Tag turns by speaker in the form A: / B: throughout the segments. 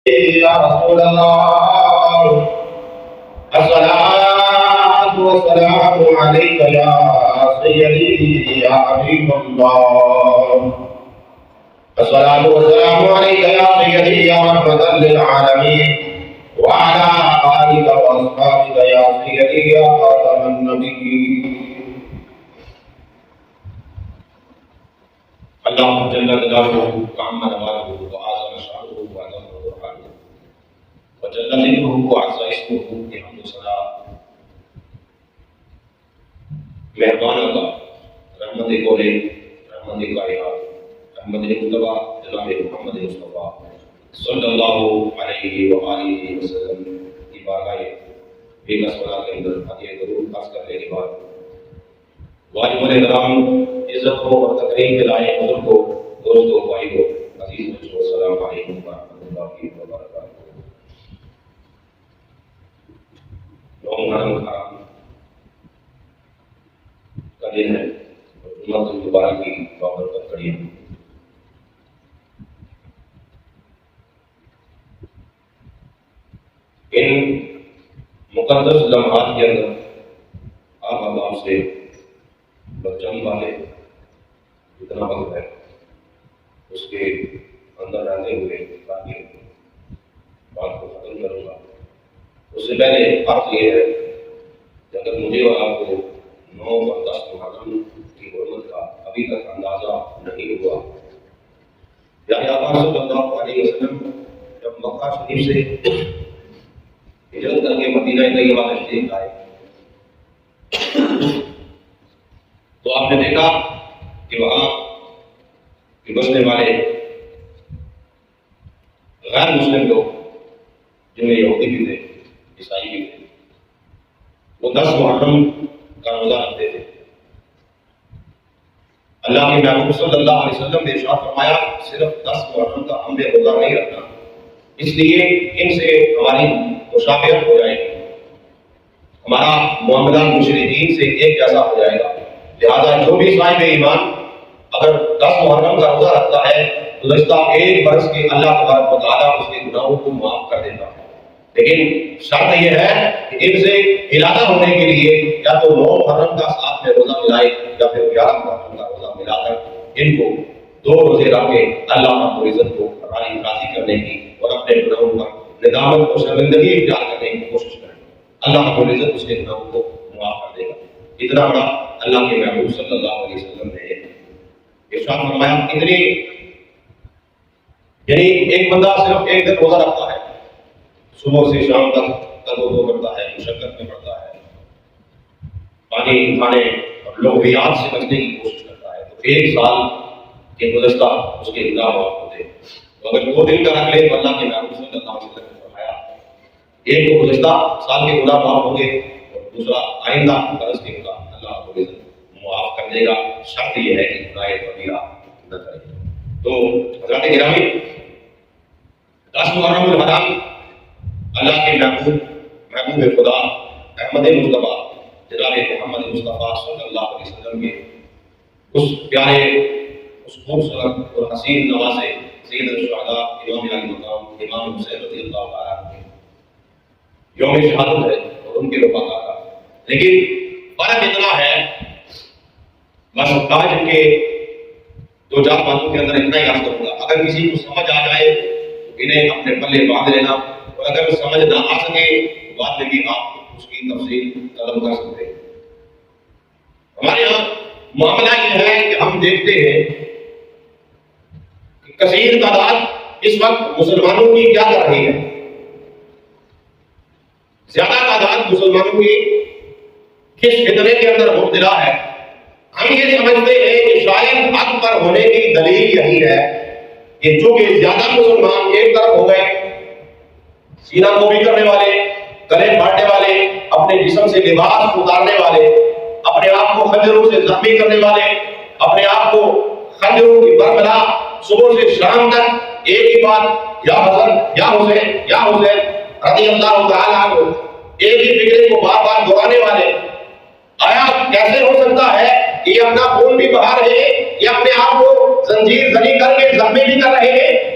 A: يا رسول الله الصلاة والسلام عليك يا سيدي يا حبيب الله الصلاة والسلام عليك يا سيدي يا رحمة للعالمين وعلى آلك وأصحابك يا سيدي يا خاتم النبيين. اللهم جل جلاله وعم نواله وعظم شأنه وعظم برهانه وجل ذكره وعز اسمه بحمد صلاة مہربان اللہ رحمت قولی رحمت کائنات رحمت مصطفیٰ جناب محمد مصطفیٰ صلی اللہ علیہ وآلہ وسلم کی بارگاہ بے نسبہ کے اندر ہدیہ درود خاص کرنے کے بعد واجبان کرام عزت کو اور تقریم کے لائق بزرگ کو دوستوں بھائی کو عزیز بچوں السلام علیکم ورحمۃ اللہ وبرکاتہ. محرم حرام کا دن ہے اور جمعۃ المبارک کی بابرکت کڑی ہے. ان مقدس لمحات کے اندر آپ عوام سے بچن والے جتنا وقت ہے اس کے اندر رہتے ہوئے تاکہ بات کو ختم کروں گا. اس سے پہلے بات یہ ہے کہ اگر مجھے اور آپ کو 9 اور 10 محرم کی حرمت کا ابھی تک اندازہ نہیں ہوا، یعنی آپ صلی اللہ علیہ وسلم جب مکہ شریف سے ہجرت کر کے مدینہ طیبہ تشریف لائے تو آپ نے دیکھا کہ وہاں کے بسنے والے غیر مسلم لوگ جن میں یہودی بھی تھے عیسائی بھی تھے وہ 10 محرم کا روزہ رکھتے تھے. اللہ کے محبوب صلی اللہ علیہ وسلم نے ارشاد فرمایا صرف 10 محرم کا ہم نے روزہ نہیں رکھنا، اس لیے ان سے ہماری مشابہت ہو جائے گی، ہمارا معاملہ مشرکین سے ایک جیسا ہو جائے گا. لہذا جو بھی صاحب ایمان اگر 10 محرم کا روزہ رکھتا ہے گزشتہ 1 برس کے اللہ تبارک و تعالیٰ اس کے گناہوں کو معاف کر دیتا ہے. لیکن شرط یہ ہے کہ ان سے ارادہ ہونے کے لیے یا تو 9 محرم کا ساتھ میں روزہ ملائے یا پھر 11 محرم کا روزہ ملا کر ان کو 2 روزے رکھ کے اللہ رب العزت کو راضی کرنے کی اور اپنے گناہوں پر ندامت اور شرمندگی اختیار کرنے کی کوشش کریں. اللہ رب العزت اس کے گناہوں کو معاف کر دے گا. اتنا بڑا اللہ کے محبوب صلی اللہ علیہ وسلم نے ارشاد فرمایا. اتنی یعنی ایک بندہ صرف 1 دن روزہ رکھتا ہے، صبح سے شام تک تدبر کرتا ہے، مشقت میں پڑتا ہے، پانی کھانے اور لغویات سے بچنے کی کوشش کرتا ہے، تو 1 سال کے گزشتہ اس کے گناہ معاف ہوتے ہیں. تو اگر 2 دن کا رکھ لے تو اللہ کے محبوب صلی اللہ علیہ وسلم نے فرمایا ایک تو گزشتہ سال کے گناہ معاف ہوں گے اور دوسرا آئندہ برس کے گناہ اللہ رب العزت معاف کر دے گا. شرط یہ ہے کہ گناہ کبیرہ نہ کرے. تو حضرات گرامی 10 محرم الحرام اللہ کے محبوب خدا احمد مصطفیٰ جناب محمد مصطفیٰ صلی اللہ علیہ وسلم کے اس پیارے اس خوبصورت اور حسین نوازے سید الشہداء امام علی مقام امام حسین رضی اللہ تعالیٰ عنہ یوم شہادت ہے اور ان کے وفات کا. لیکن فرق اتنا ہے بس آج کے 2-4 باتوں کے اندر اتنا ہی عرض کروں گا. اگر کسی کو سمجھ آ جائے تو انہیں اپنے پلے باندھ لینا، اور اگر سمجھ نہ آ سکے تو بعد میں بھی آپ اس کی تفصیل طلب کر سکتے ہیں. ہمارے یہاں معاملہ یہ ہے کہ ہم دیکھتے ہیں کہ کثیر تعداد اس وقت مسلمانوں کی کیا کر رہی ہے. زیادہ تعداد مسلمانوں کی کس فتنے کے اندر مبتلا ہے. ہم یہ سمجھتے ہیں کہ شاید حق پر ہونے کی دلیل یہی ہے کہ چونکہ زیادہ مسلمان ایک طرف ہو گئے، سینہ گوبی کرنے والے، گلے پھاڑنے والے، اپنے جسم سے لباس اتارنے والے، اپنے آپ کو خنجروں سے زخمی کرنے والے، اپنے آپ کو خنجروں کی برملا صبح سے شام تک ایک ہی بات یا حسن یا حسین یا حسین رضی اللہ تعالیٰ عنہ ایک ہی فکرے کو بار بار دہرانے والے. آیا کیسے ہو سکتا ہے کہ یہ اپنا خون بھی بہا رہے ہیں، یہ اپنے آپ کو زنجیر زنی کر کے زخمی بھی کر رہے ہیں،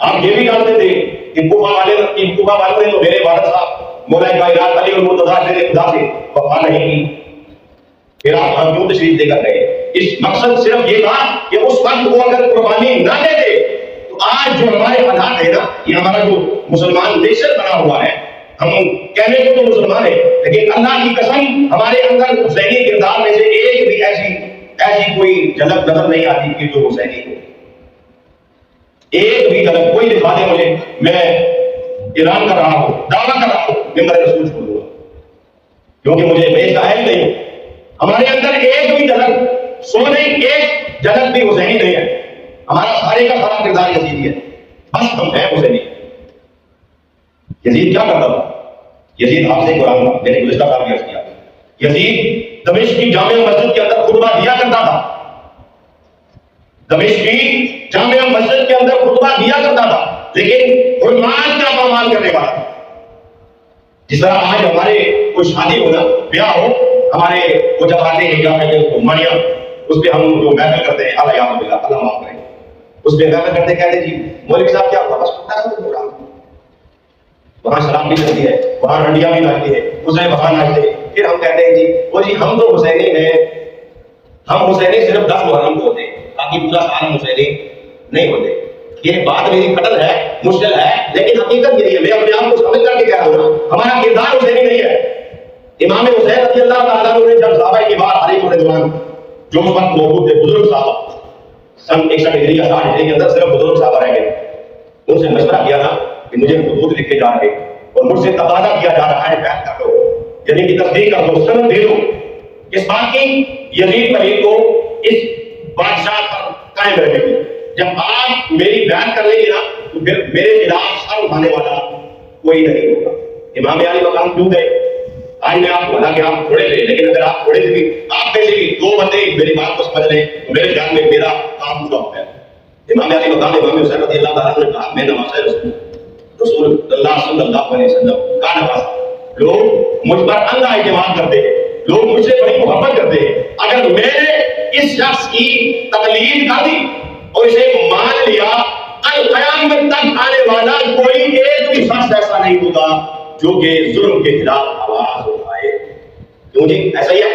A: آپ یہ بھی جانتے تھے کہ کوفہ والوں نے تو میرے والد صاحب مولا کائنات علی المرتضیٰ شیر خدا سے وفا نہیں کی، پھر آپ وہاں کیوں تشریف دے کر گئے؟ اس مقصد صرف یہ تھا کہ اس وقت وہ اگر قربانی نہ دیتے تو آج جو ہمارے حالات ہے نا، یہ ہمارا جو مسلمان نیشن بنا ہوا ہے، ہم کہنے کو تو مسلمان ہیں لیکن اللہ کی قسم ہمارے اندر حسینی کردار میں سے ایک بھی ایسی کوئی جھلک نظر نہیں آتی کہ جو حسینی ہو، ایک بھی جھلک کوئی دکھا دے مجھے، میں اعلان کر رہا ہوں، دعویٰ کر رہا ہوں کہ میں رسول چھوڑ دوں گا، کیونکہ مجھے میں قائل نہیں ہوں۔ ہمارے اندر ایک بھی جھلک سونے ایک جھلک بھی حسینی نہیں ہے، ہمارا سارے کا سارا کردار یزیدی ہے، بس ہم ہیں حسینی۔ یزید کیا کرتا تھا؟ یزید آپ سے قرآن کا میں نے گزشتہ سال بھی عرض کیا، یزید دمشق کی جامع مسجد کے اندر خطبہ دیا کرتا تھا، دمشق کی جامع مسجد کے اندر خطبہ دیا کرتا تھا، لیکن حرمات کا پامال کرنے والا تھا۔ جس طرح آج ہمارے کوئی شادی ہو نا، بیاہ ہو، ہمارے وہ جب آتے ہیں کیا کہتے ہیں مانیہ، اس پہ ہم جو محفل کرتے ہیں اللہ یاد باللہ اللہ معاف کرے، اس پہ محفل کرتے کہتے ہیں جی مولوی صاحب کیا ہوا، بس چھوٹا سا پروگرام، وہاں شراب بھی چلتی ہے، وہاں رنڈیاں بھی ناچتی ہے، اسے وہاں ناچتے ہیں، پھر ہم کہتے ہیں جی وہ جی ہم تو حسینی ہیں، ہم حسینی صرف 10 محرم کو ہوتے ہیں، باقی پورا سال ہم حسینی نہیں ہوتے۔ یہ بات میری پٹل ہے، مشکل ہے، لیکن حقیقت یہی ہے، میں اپنے آپ کو سمجھ کر کے کہہ رہا ہوں، ہمارا کردار حسینی نہیں ہے۔ امام حسین رضی اللہ تعالیٰ عنہ نے جب صحابہ کی بات علی کو رضوان جو اس وقت موجود تھے بزرگ صحابہ، سن 61 ہجری یا 60 ہجری کے اندر صرف بزرگ صحابہ رہ گئے، ان سے مشورہ کیا تھا کہ مجھے خطوط لکھے جا رہے اور مجھ سے تقاضا کیا جا رہا ہے بیعت کر دو، یعنی کہ تصدیق کر دو، سند دے دو اس بات کی یزید پلید کو اس بادشاہ پر قائم رہنے کی۔ جب آپ میری بیعت کر لیں گے نا تو پھر میرے خلاف سر اٹھانے والا کوئی نہیں ہوگا۔ امام علی مقام کیوں گئے؟ آج میں آپ کو بتا کہ آپ تھوڑے تھے، لیکن اگر آپ تھوڑے سے بھی آپ میں سے بھی 2 بندے میری بات کو سمجھ لیں تو میرے خیال میں میرا کام پورا ہو گیا۔ امام علی مقام امام حسین رضی اللہ تعالیٰ نے کہا میں نواز رسول اللہ صلی اللہ علیہ وسلم کا نواز، لوگ مجھ پر اندھا اعتماد کرتے ہیں، لوگ مجھ سے بڑی محبت کرتے ہیں، اگر میں نے اس شخص کی تقلید کر دی اور اسے مان لیا، القیامت تک آنے والا کوئی ایک بھی شخص ایسا نہیں ہوگا جو کہ ظلم کے خلاف آواز اٹھائے۔ کیوں جی ایسا ہی ہے؟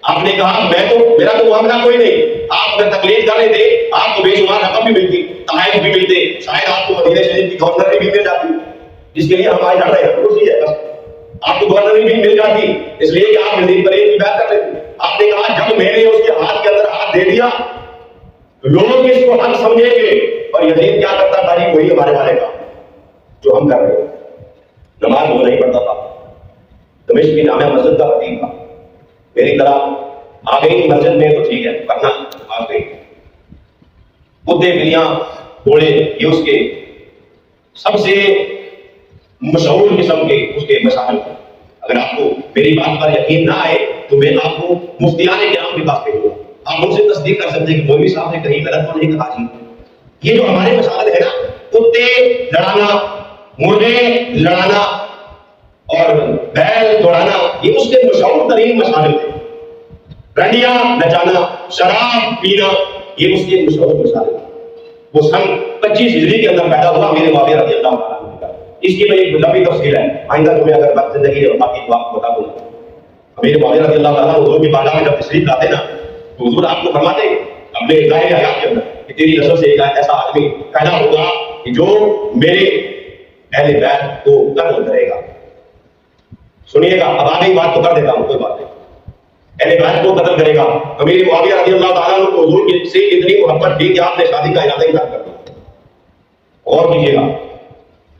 A: آپ نے کہا میرا تو معاملہ کوئی نہیں، آپ اگر تقلید کر لیتے آپ کو بے شمار رقم بھی ملتی، تحائف بھی ملتے، شاید آپ کو مدینہ شریف کی گورنر بھی مل جاتی، جس کے لیے ہم آج لڑ رہے ہیں، اسی ہے بس، آپ کو گورنر بھی مل جاتی اس لیے کہ آپ نذیر پرہیز کی بات کر لیتے۔ آپ نے کہا جب میں نے اس کے ہاتھ کے اندر ہاتھ دے دیا لوگ اس کو حق سمجھیں گے، اور یزید کیا کرتا تھا جی وہی ہمارے والے کا جو ہم کر رہے ہیں، نماز وہ نہیں پڑھتا تھا، دمشق کی جامع مسجد کا خطیب تھا، میری طرح آ گئی مسجد میں تو ٹھیک ہے پڑھنا آ گئی، کتے بلیاں گھوڑے یہ اس کے سب سے مشہور قسم کے اس کے مسائل تھے۔ اگر آپ کو میری بات پر یقین نہ آئے تو میں آپ کو مفتیان کرام کے پاس بھیجوں گا، آپ ان سے تصدیق کر سکتے ہیں کہ مولوی صاحب نے کہیں غلط تو نہیں کہا جی۔ یہ جو ہمارے مسائل ہے نا، کتے لڑانا، مرغے لڑانا اور بیل دوڑانا، یہ اس کے مشہور ترین مسائل تھے۔ رنڈیاں نچانا، شراب پینا، یہ اس کے مشہور مسائل تھے۔ وہ سن 25 ہجری کے اندر پیدا ہوا میرے معاویہ رضی اللہ عنہ کا۔ اس کی میں ایک لمبی تفصیل ہے، آئندہ تمہیں اگر وقت زندگی ہے باقی تو آپ کو بتا دوں گا۔ میرے معاویہ رضی اللہ عنہ حضور کی بارگاہ میں جب تشریف لاتے نا تو حضور آپ کو فرماتے اپنے ظاہر حیات کے اندر کہ تیری نسل سے ایک ایسا آدمی پیدا ہوگا کہ جو میرے اہل بیت کو قتل کرے گا۔ سنیے گا، اب آگے بات تو کر دیتا ہوں، کوئی بات نہیں، اہل بیت کو قتل کرے گا۔ امیر معاویہ رضی اللہ تعالیٰ عنہ کو حضور سے اتنی محبت تھی کہ آپ نے شادی کا ارادہ ہی ترک کر دیا۔ اور کیجیے گا،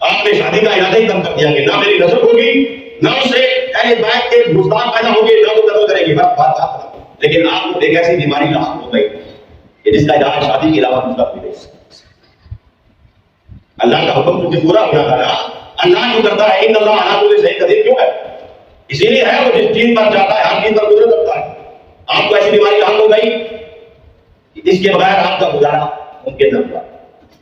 A: آپ نے شادی کا ارادہ ہی ترک کر دیا کہ نہ میری نسل ہوگی، نہ اسے اہل بیت کے گستاخ پیدا ہوں گے، نہ وہ قتل کرے گی، بس بات آپ۔ لیکن آپ کو ایک ایسی بیماری لاحق ہو گئی کہ جس کا علاج شادی کے علاوہ دوسرا کوئی نہیں۔ اللہ کا حکم کیونکہ پورا ہونا تھا نا، اللہ جو کرتا ہے ان اللہ علی کل شیء قدیر کیوں ہے؟ اسی لیے ہے وہ جس چیز پر جاتا ہے ہر چیز پر قدرت رکھتا ہے۔ آپ کو ایسی بیماری لاحق ہو گئی کہ اس کے بغیر آپ کا گزارا ممکن نہ ہوا۔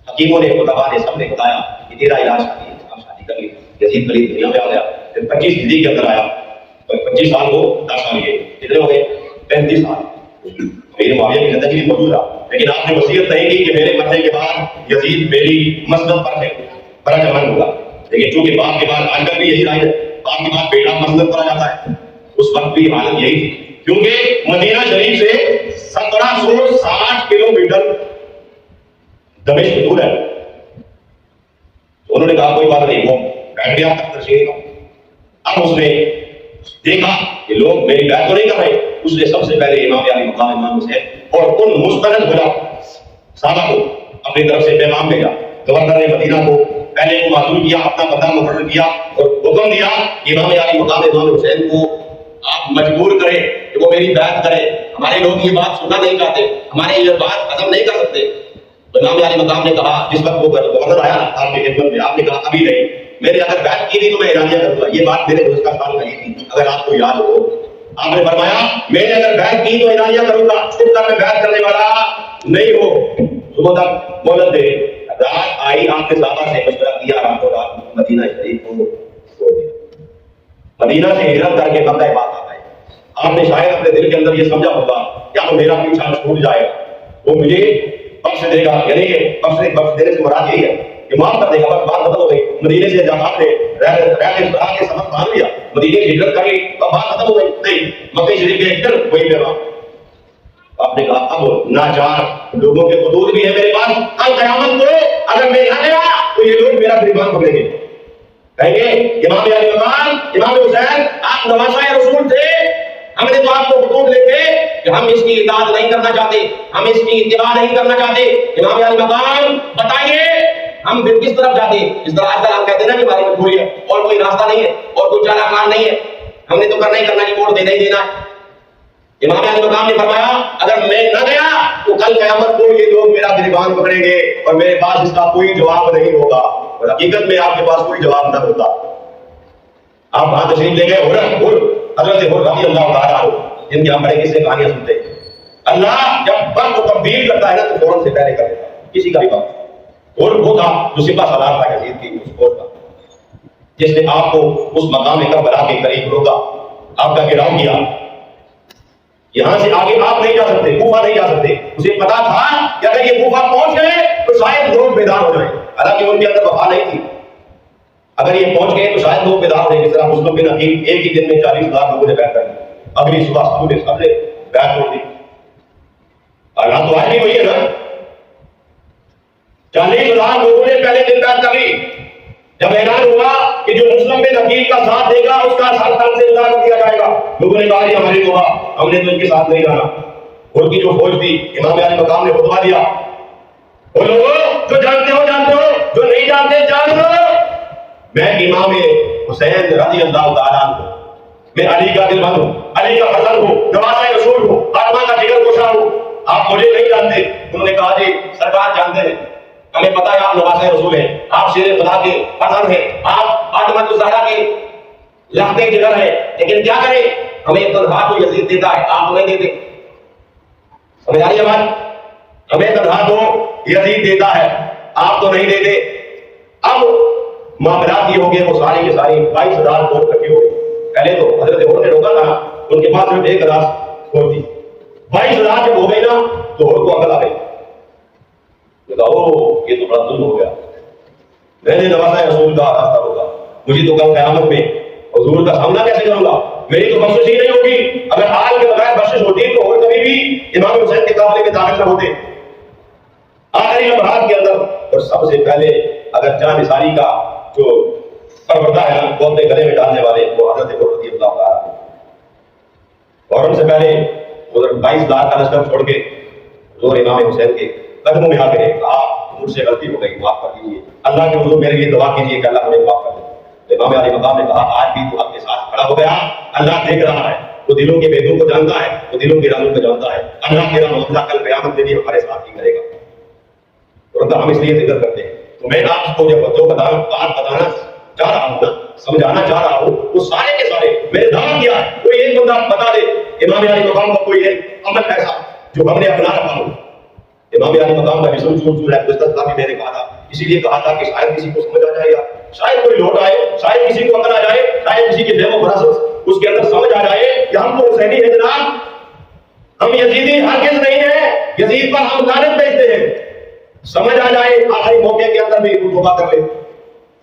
A: حکیموں نے خطباء نے سب نے بتایا کہ تیرا علاج شادی ہے، آپ شادی کر لی۔ یزید پلید دنیا میں آ گیا، پھر 25 ہجری کے اندر آیا، 25 سال کو 10 سال یہ کتنے ہو گئے 35 سال۔ امیر معاویہ کی زندگی بھی موجود رہا۔ لیکن آپ نے وصیت نہیں کی کہ میرے مرنے کے بعد یزید میری مسند پر ہے برجمان ہوگا. لیکن چونکہ باپ کے بعد آج کل بھی یہی رائے ہے، باپ کے بعد بیٹا مسند پر آ جاتا ہے. اس وقت بھی حالت یہی تھی، کیونکہ مدینہ شریف سے 1760 کلومیٹر دمشق دور ہے. انہوں نے کہا کوئی بات نہیں، وہ بیٹھ گیا تخت نشین کا. اب اس نے دیکھا کہ لوگ میری بیعت تو نہیں کر رہے. اس نے سب سے پہلے امام علی مقام امام حسین اور ان مستند ہو صحابہ کو اپنی طرف سے پیغام بھیجا. گورنر مدینہ کو پہلے کو معذور کیا، اپنا بندہ مقرر کیا اور حکم دیا کہ امام علی مقام امام حسین کو آپ مجبور کریں کہ وہ میری بیعت کریں. ہمارے لوگ یہ بات سننا نہیں چاہتے، ہمارے یہ بات ہضم نہیں کر سکتے. امام علی مقام نے کہا، جس وقت وہ گورنر آیا آپ کی خدمت میں، آپ نے کہا ابھی نہیں، میں نے اگر بیعت کی تھی تو میں اعلانیہ کروں گا. یہ بات میرے دوست کا سال کہی تھی، اگر آپ کو یاد ہو. آپ نے فرمایا میں نے اگر بیعت کی تو اعلانیہ کروں گا، چھپ کر میں بیعت کرنے والا نہیں ہو. صبح تک مہلت دے. رات آئی، آپ نے صحابہ سے مشورہ کیا، راتوں رات مدینہ شریف کو چھوڑ دیا. مدینہ سے ہجرت کر کے مکہ پاک آ گئے. آپ نے شاید اپنے دل کے اندر یہ سمجھا ہوگا کیا تو میرا پیچھا چھوٹ جائے گا، وہ مجھے بخش دے گا. یعنی کہ بخش دینے سے مراد یہی ہے کہ معاف کر دے گا. بس بات ختم ہو گئی. مدینے سے جب آپ نے رہتے کے سبق مان لیا، مدینے کی ہجرت کر لی، اب بات ختم ہو گئی. نہیں، مکہ شریف کے اندر وہی پیغام. آپ نے کہا اب ناچار لوگوں کے خطوط بھی ہے میرے پاس. کل قیامت کو اگر میں نہ گیا تو یہ لوگ میرا گریبان پکڑیں گے، کہیں گے امام علی مقام امام حسین آپ نواسۂ رسول تھے، ہم نے تو آپ کو خطوط لکھے کہ ہم اس کی اطاعت نہیں کرنا چاہتے، ہم اس کی اتباع نہیں کرنا چاہتے. امام علی مقام بتائیے ہم پھر کس طرف جاتے؟ اس طرح آج کل ہم کہتے ہیں نا کہ ہماری مجبوری ہے اور کوئی راستہ نہیں ہے اور کوئی چال امان نہیں ہے، ہم نے تو کرنا ہی کرنا ہے، ووٹ دینا ہی دینا ہے. امام علی مقام نے فرمایا اگر میں نہ گیا تو کل قیامت کو یہ لوگ میرا گریبان پکڑیں گے اور میرے پاس اس کا کوئی جواب نہیں ہوگا. اور حقیقت میں آپ کے پاس کوئی جواب نہ ہوتا. آپ وہاں تشریف لے گئے حضرت رضی اللہ تعالیٰ عنہ، جن کی ہم بڑے قصے کہانیاں سنتے ہیں. اللہ جب وقت کو تبدیل کرتا ہے نا تو فوراً سے پہلے کر دیتا ہے کسی کا بھی وقت. اور وہ تھا جو سپہ سالار تھا یزید کی اس فوج کا، جس نے آپ کو اس مقام کربلا کے قریب روکا، آپ کا گھیراؤ کیا. یہاں سے آگے آپ نہیں جا سکتے، کوفہ نہیں جا سکتے. اسے پتا تھا کہ اگر یہ کوفہ پہنچ گئے تو شاید لوگ بیدار ہو جائیں. حالانکہ ان کے اندر وفا نہیں تھی. اگر یہ پہنچ گئے تو شاید لوگ بیدار ہو جائیں. جس طرح مسلم بن عقیل ایک ہی دن میں 40,000 لوگوں نے بیعت کر دی. اگلی صبح سب نے بیعت چھوڑ دی. حالات تو آج بھی وہی ہے نا. 40,000 لوگوں نے پہلے دن بیعت کر لی. جب اعلان ہوا کہ جو مسلم بن عقیل کا ساتھ دے گا اس کا سر تن سے جدا کر دیا جائے گا، لوگوں نے کہا یہ ہماری دعا، ہم نے تو ان کے ساتھ نہیں جانا. ان کی جو فوج تھی، امام علی مقام نے خطبہ دیا، وہ لوگوں جو جانتے ہو جانتے ہو، جو نہیں جانتے جان لو، میں امام حسین رضی اللہ تعالیٰ عنہ، میں علی کا دل بند ہوں، علی کا حسن ہوں، نواسۂ رسول ہوں، فاطمہ کا جگر گوشہ ہوں. آپ مجھے نہیں جانتے. انہوں نے کہا جی سرکار جانتے ہیں، ہمیں پتا ہے آپ نواسۂ رسول ہیں، آپ شیر خدا کے حسن ہیں، آپ فاطمہ الزہرا کے لختے جگر ہیں، لیکن کیا کریں ہمیں تنہا تو یزید دیتا ہے، آپ نہیں دیتے. سمجھ آئی بات؟ ہمیں تنہا تو یزید دیتا ہے، آپ تو نہیں دیتے. اب معاملات یہ ہو گئے، وہ ساری کے ساری 22,000 فوج اکٹھی ہو گئی. پہلے تو حضرت عمر نے روکا تھا، ان کے پاس صرف 1,000 فوج تھی. 22,000 جب ہو گئی نا تو عمر کو عقل آ گئی. یہ تو بڑا ظلم ہو گیا، میں نے نواسۂ رسول کا راستہ روکا، مجھے تو کل قیامت میں حضور کا سامنا کیسے کروں گا؟ میری تو بخشش ہی نہیں ہوگی. اگر آج کے بغیر بخشش ہوتی تو اور کبھی بھی امام حسین کے قافلے میں داخل نہ ہوتے. آخری لمحات کے اندر اور سب سے پہلے اگر جان نثاری کا جو پروردہ ہے وہ اپنے گلے میں ڈالنے والے وہ حضرت رضی اللہ تعالیٰ عنہ، اور ان سے پہلے 22,000 کا لشکر چھوڑ کے حضور امام حسین کے قدموں میں آ کے کہا مجھ سے غلطی ہو گئی، معاف کر دیجیے. اللہ کے حضور میرے لیے دعا کیجیے کہ اللہ مجھے معاف کر دے. امام علی مقام نے کہا آج بھی تو آپ کے ساتھ کھڑا ہو گیا، اللہ دیکھ رہا ہے، وہ دلوں کے بھیدوں کو جانتا ہے، وہ دلوں کے رازوں کو جانتا ہے. اللہ تیرا معاملہ کل قیامت میں بھی ہمارے ساتھ ہی کرے گا. اور ہم اس لیے ذکر کرتے ہیں. تو میں آپ کو جب جو بات بتانا چاہ رہا ہوں نا، سمجھانا چاہ رہا ہوں، وہ سارے کے سارے میں نے دعویٰ کیا ہے. کوئی ایک بندہ بتا دے امام علی مقام کا کوئی ایک عمل ایسا جو ہم نے اپنا رکھا ہو. امام علی مقام کا حسن چور ہے، گزشتہ بھی میں نے کہا تھا، اسی لیے کہا تھا کہ شاید کسی کو سمجھ آ جائے گا، شاید کوئی لوٹ آئے، شاید کسی کو عقل آ جائے، شاید کسی کی فہم و فراست اس کے اندر سمجھ آ جائے کہ ہم تو حسینی ہیں جناب، ہم یزیدی ہرگز نہیں ہیں، یزید پر ہم لانے توبہ کر لے.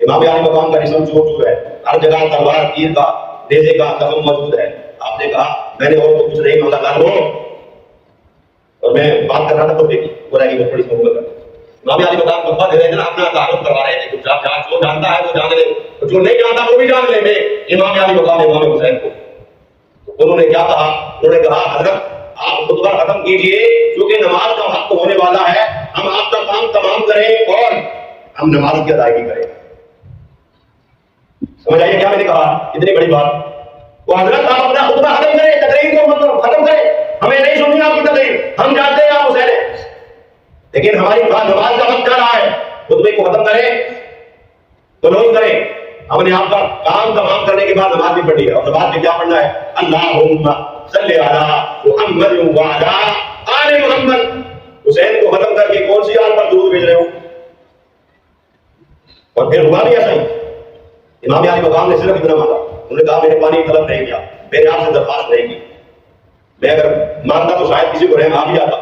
A: امام علی مقام کا جسم چور چور ہے, ہر جگہ تلوار تیر کا نیزے کا زخم موجود ہے. آپ نے کہا میں نے اور کچھ نہیں مانگا لال ہو, اور میں بات کر رہا تھا تو دیکھی بولا کہ بڑی محبت کرتا. امام علی مقام خطبہ دے رہے تھے نا, اپنا تعارف کروا رہے تھے. جو جانتا ہے وہ جان لے, جو نہیں جانتا وہ بھی جان لے. میں امام علی مقام امام حسین کو انہوں نے کیا کہا, انہوں نے کہا حضرت آپ خطبہ ختم کیجئے, کیونکہ نماز کا وقت ہونے والا ہے. ہم آپ کا کام تمام کریں اور ہم نماز کی ادائیگی کریں. سمجھ آئیے کیا میں نے کہا, اتنی بڑی بات. تو حضرت آپ اپنا خطبہ ختم کریں, تقریر کو مطلب ختم کریں, ہمیں نہیں سننی آپ کی تقریر, ہم جانتے ہیں آپ حسین ہیں, لیکن ہماری بات نماز کا وقت چل رہا ہے, خطبے کو ختم کریں کلوز کریں. ہم نے آپ کا کام تمام کرنے کے بعد نماز بھی پڑھی ہے, اور نماز میں کیا پڑھنا ہے, اللہم صلی علی محمد وعلی آل محمد. حسین کو ختم کر کے کون سی آل پر درود بھیج رہے ہو؟ اور پھر ہوا بھی ایسا ہی. امام علی مقام نے صرف اتنا مانگا, انہوں نے کہا میں نے پانی طلب نہیں کیا, میں نے آپ سے درخواست نہیں کی. میں اگر مانگتا تو شاید کسی کو رحم آ بھی جاتا.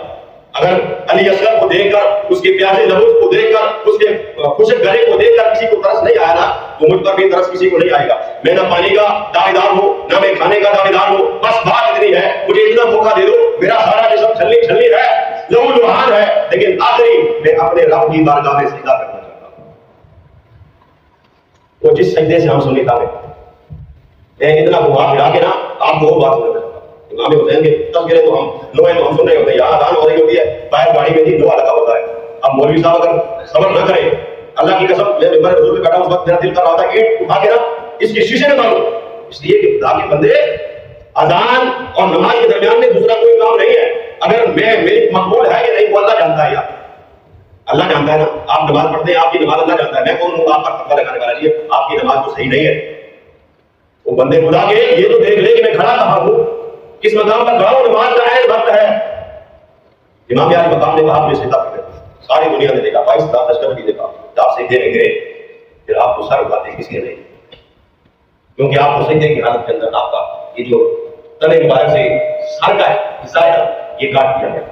A: اگر علی اصغر کو دیکھ کر, اس کے پیاسے لبوس کو دیکھ کر, اس کے خشک گلے کو دیکھ کر کسی کو ترس نہیں آیا نا, تو مجھ پر بھی ترس کسی کو نہیں آئے گا. میں نہ پانی کا دعویدار ہوں نہ میں کھانے کا دعویدار ہوں, بس بات اتنی ہے مجھے اتنا موقع دے دو. میرا سارا جسم چھلنی چھلنی ہے, لہو لہان ہے, لیکن آخری میں اپنے رب کی بارگاہ میں سجدہ کرنا چاہتا ہوں. وہ جس سجدے سے ہم سنیتا ہے, میں اتنا گھما پھرا کے نا آپ کو وہ بات سننا چاہتا ہوں. امام حسین کے تذکرے تو ہم لوہے تو ہم سن رہے ہوتے ہیں, یہاں اذان ہو رہی ہوتی ہے, باہر گاڑی میں بھی لوہا لگا ہوتا ہے. اب مولوی صاحب اگر صبر نہ کریں, اللہ کی قسم میں ممبر حضور پہ بیٹھا اس وقت میرا دل کر رہا تھا کہ اٹھا کے نا اس کے شیشے میں مارو, اس لیے کہ خدا کے بندے اذان اور نماز کے درمیان میں دوسرا کوئی کام نہیں ہے. اگر میری مقبول ہے کہ نہیں وہ اللہ جانتا ہے, یار اللہ جانتا ہے نا. آپ نماز پڑھتے ہیں, آپ کی نماز اللہ جانتا ہے. میں کون ہوں آپ پر فتویٰ لگانے والا؟ لیے آپ کی نماز تو صحیح نہیں ہے. وہ بندے خدا کے یہ تو دیکھ لے کہ میں کھڑا کہاں ہوں, کس مقام پر کھڑا ہوں, نماز کا عین وقت ہے. امام علی مقام نے کہا مجھے سیدھا پکڑ. ساری دنیا نے دیکھا, 22,000 لشکر بھی دیکھا, آپ سیدھے نہیں گئے, پھر آپ کو سر اٹھاتے کسی نے نہیں, کیونکہ آپ کو سجدے کی حالت کے اندر آپ کا یہ جو تنے مبارک سے سر کا حصہ ہے یہ کاٹ دیا گیا.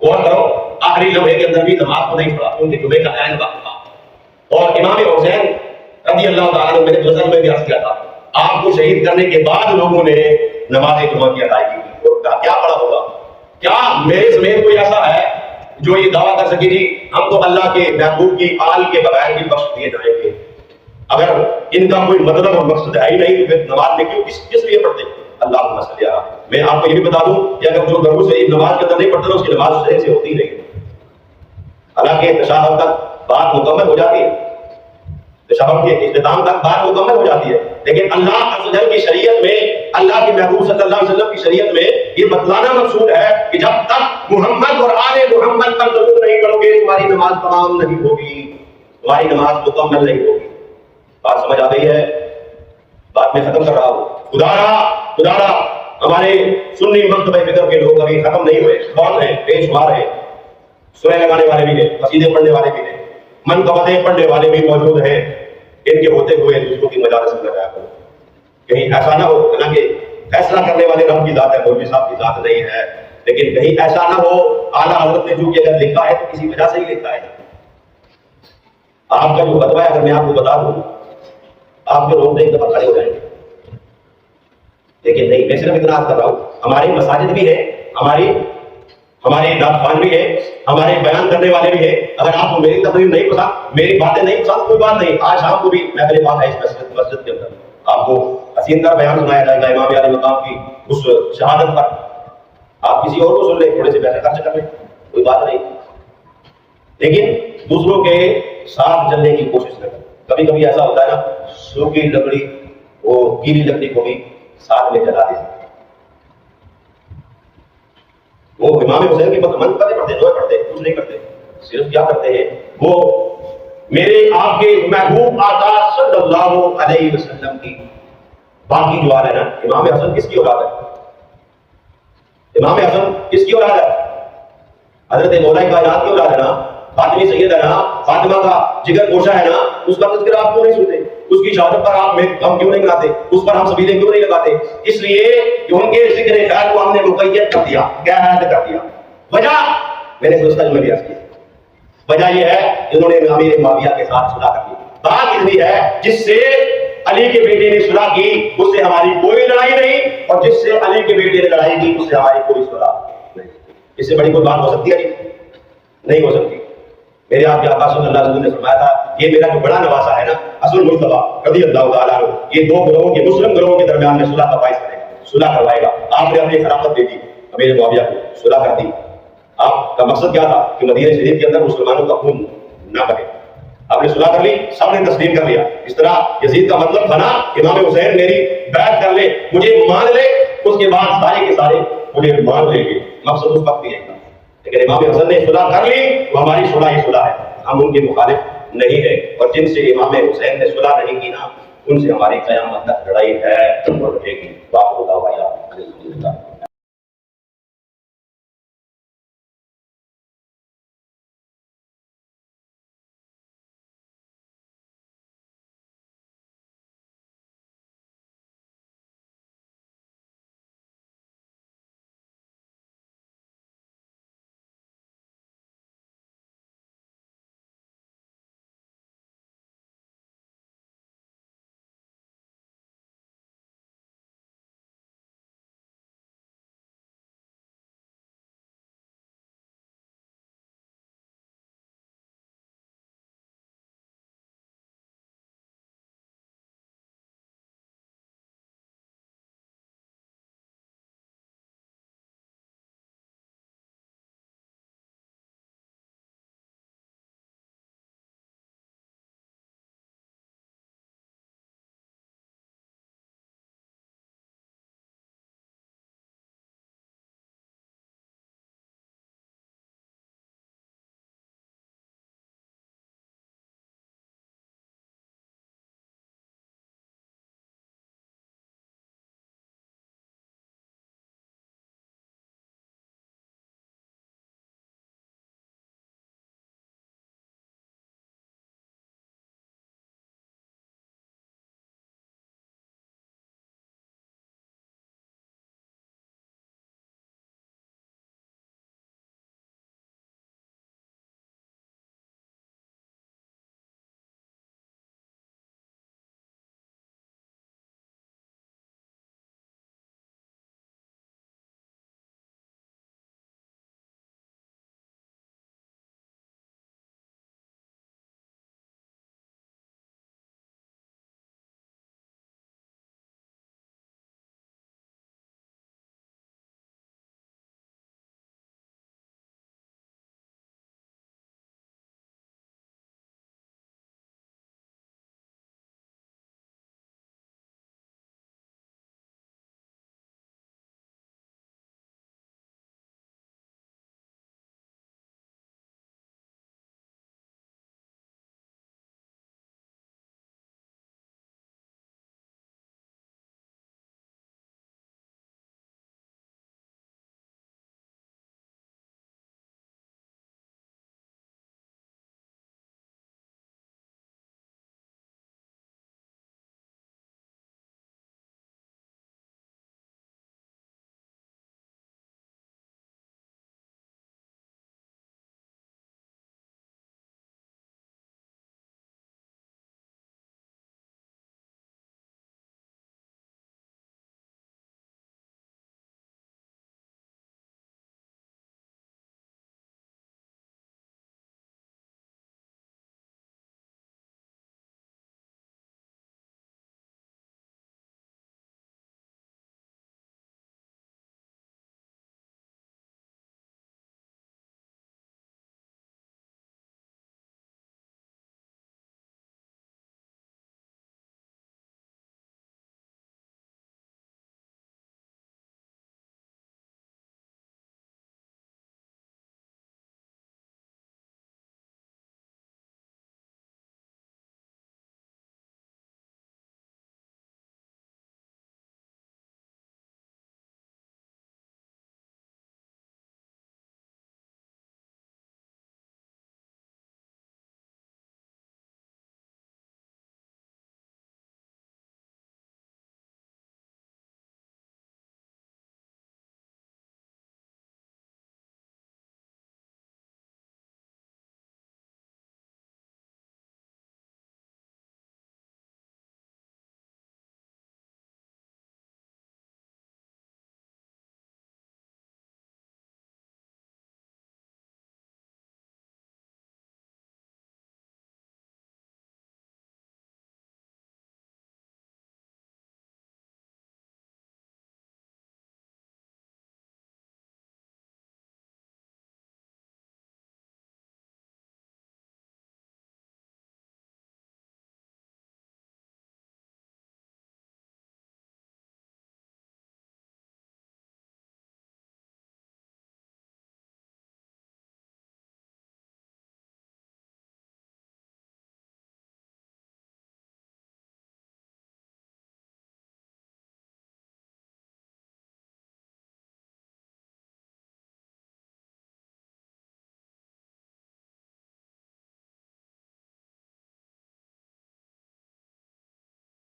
A: غور کرو, آخری لمحے کے اندر بھی نماز کو نہیں پڑھا کیونکہ جمعے کا عین وقت تھا. اور امام حسین رضی اللہ تعالیٰ عنہ, میں نے غزل میں بھی عرض کیا تھا, آپ کو شہید کرنے کے بعد لوگوں نے نماز جمعہ کی ادائیگی کی. کیا پڑا ہوگا؟ کیا میرے سمیت کوئی ایسا ہے جو یہ دعویٰ کر سکے جی ہم تو اللہ کے محبوب کی آل کے بغیر بھی بخش دیے جائیں گے؟ اگر ان کا کوئی مطلب اور مقصد ہے ہی نہیں تو پھر نماز میں کیوں کس لیے پڑھتے ہیں؟ اللہ صلی اللہ. میں آپ کو یہ بھی بتا دوں کہ اگر جو گھروں سے نماز کے اندر نہیں پڑھتا اس کی نماز صحیح سے ہوتی نہیں. حالانکہ تشہد تک بات مکمل ہو جاتی ہے, تشہد کے اختتام تک بات مکمل ہو جاتی ہے, لیکن اللہ عز و جل کی شریعت میں, اللہ کے محبوب صلی اللہ علیہ وسلم کی شریعت میں یہ بتلانا مقصود ہے کہ جب تک محمد اور آل محمد پر درود نہیں پڑھو گے تمہاری نماز تمام نہیں ہوگی, تمہاری نماز مکمل نہیں ہوگی. بات سمجھ آ گئی ہے؟ بات میں ختم کر رہا ہوں. خدا را ہمارے سنی مکتبہ فکر کے لوگ ابھی ختم نہیں ہوئے, بہت ہیں, بے شمار ہیں. سورہ لگانے والے بھی ہیں, قصیدے پڑھنے والے بھی ہیں, منقبتیں پڑھنے والے بھی موجود ہیں. ان کے ہوتے ہوئے دوسروں کی مجالس میں لگایا کرو, کہیں ایسا نہ ہو. حالانکہ فیصلہ کرنے والے رب کی ذات ہے, مولوی صاحب کی ذات نہیں ہے, لیکن کہیں ایسا نہ ہو اعلیٰ حضرت نے جو کہ اگر لکھا ہے تو کسی وجہ سے ہی لکھا ہے. آپ کا جو فتویٰ ہے اگر میں آپ کو بتا دوں آپ کے روز ایک دفعہ کھڑے ہو جائیں گے, لیکن نہیں. میں صرف اتنا کر رہا ہوں, ہماری مساجد بھی ہے, ہمارے نعت بھی ہے, ہمارے بیان کرنے والے بھی ہیں. اگر آپ کو میری تقریر نہیں پسند, میری باتیں نہیں پسند, کوئی بات نہیں. آج شام کو بھی میرے پاس ہے اس مسجد کے اندر, آپ کو حسین تر بیان سنایا جائے گا امام علی مقام کی اس شہادت پر. آپ کسی اور کو سن لیں, تھوڑے سے پیسے خرچ کر لیں, کوئی بات نہیں, لیکن دوسروں کے ساتھ چلنے کی کوشش کریں. کبھی کبھی ایسا ہوتا ہے نا, سوکھی لکڑی وہ گیلی لکڑی کو بھی ساتھ میں جلا دیتے. وہ امام حسین کی منقبتیں پڑھتے ہیں, پڑھتے ہیں, کچھ نہیں کرتے, صرف کیا کرتے ہیں, وہ میرے آپ کے محبوب آقا صلی اللہ علیہ وسلم کی باقی جو ہے نا. امام حسن کس کی اولاد ہے؟ امام حسن کس کی اولاد ہے؟ حضرت مولا کائنات کی اولاد ہے نا, فاطمی سید ہے نا, فاطمہ کا جگر گوشہ ہے نا. اس کا تذکرہ آپ کیوں نہیں سنتے؟ اس کی شہادت پر آپ ہم کیوں نہیں مناتے؟ اس پر ہم سبیلیں کیوں نہیں لگاتے؟ اس لیے کہ ان کے ذکر خیر کو ہم نے مقید کر دیا, قید کر دیا. وجہ میں نے اس کا بھی عرض کیا,
B: وجہ یہ ہے انہوں نے امیر معاویہ کے ساتھ صلح کر لی. بات اتنی ہے جس سے علی کے بیٹے نے صلح کی اس سے ہماری کوئی لڑائی نہیں، اور جس سے علی کے بیٹے نے لڑائی کی اس سے ہماری کوئی صلح نہیں. اس سے بڑی کوئی بات ہو سکتی ہے؟ نہیں ہو سکتی. میرے آپ کے آقا صلی اللہ علیہ وسلم نے فرمایا تھا یہ میرا جو بڑا نواسا ہے نا اصل مصطفیٰ رضی اللہ تعالیٰ عنہ، یہ دو گروہوں کے مسلم گروہوں کے درمیان میں صلح کا باعث کرے گا، صلح کروائے گا. آپ نے اپنی خلافت دے دی امیر معاویہ کو، صلح کر دی. آپ کا مقصد کیا تھا کہ مدینہ شریف کے اندر مسلمانوں کا خون نہ بہے. آپ نے صلح کر لی، سب نے تسلیم کر لیا. اس طرح یزید کا مطلب بنا امام حسین میری بیعت کر لے، مجھے مان لے، اس کے بعد سارے کے سارے مجھے مان لیں گے. مقصد اس وقت بھی ہے. لیکن امام حسن نے صلح کر لی تو ہماری صلح ہی صلح ہے، ہم ان کے مخالف نہیں ہے. اور جن سے امام حسین نے صلح نہیں کی نا ان سے ہماری قیامت تک لڑائی ہے اور رہے گی. باپ کو دعویٰ